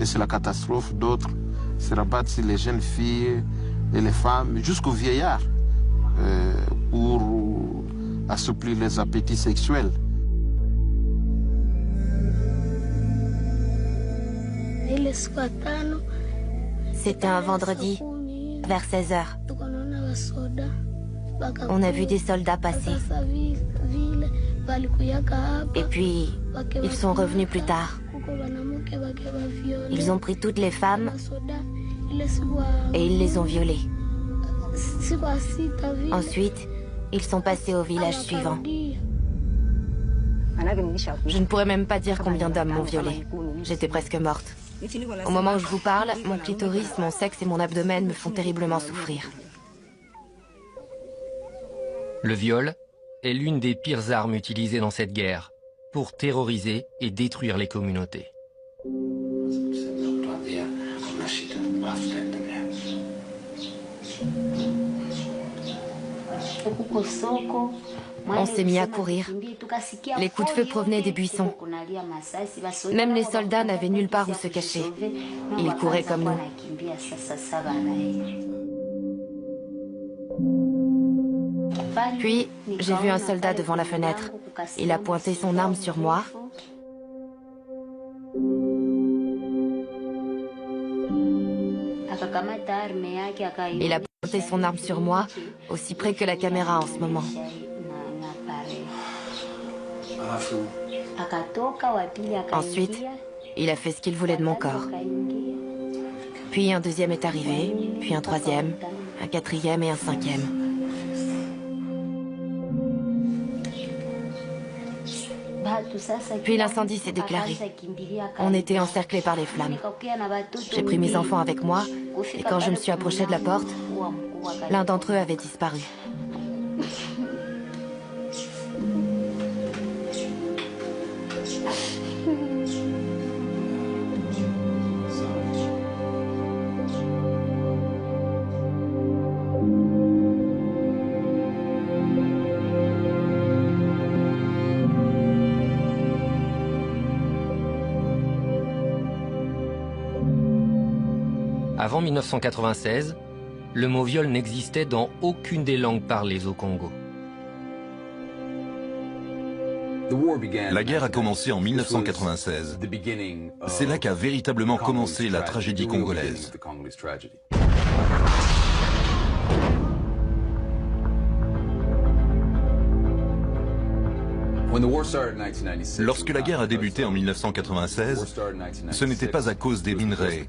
Et c'est la catastrophe. D'autres se rabattent sur les jeunes filles et les femmes, jusqu'aux vieillards, pour assouplir les appétits sexuels. C'était un vendredi, vers 16 heures. On a vu des soldats passer. Et puis, ils sont revenus plus tard. Ils ont pris toutes les femmes et ils les ont violées. Ensuite, ils sont passés au village suivant. Je ne pourrais même pas dire combien d'hommes m'ont violée. J'étais presque morte. Au moment où je vous parle, mon clitoris, mon sexe et mon abdomen me font terriblement souffrir. Le viol est l'une des pires armes utilisées dans cette guerre pour terroriser et détruire les communautés. On s'est mis à courir. Les coups de feu provenaient des buissons. Même les soldats n'avaient nulle part où se cacher. Ils couraient comme nous. Puis, j'ai vu un soldat devant la fenêtre. Il a pointé son arme sur moi. Il a pointé son arme sur moi, aussi près que la caméra en ce moment. Ensuite, il a fait ce qu'il voulait de mon corps. Puis un deuxième est arrivé, puis un troisième, un quatrième et un cinquième. Puis l'incendie s'est déclaré. On était encerclés par les flammes. J'ai pris mes enfants avec moi, et quand je me suis approchée de la porte, l'un d'entre eux avait disparu. Avant 1996, le mot viol n'existait dans aucune des langues parlées au Congo. La guerre a commencé en 1996. C'est là qu'a véritablement commencé la tragédie congolaise. Lorsque la guerre a débuté en 1996, ce n'était pas à cause des minerais.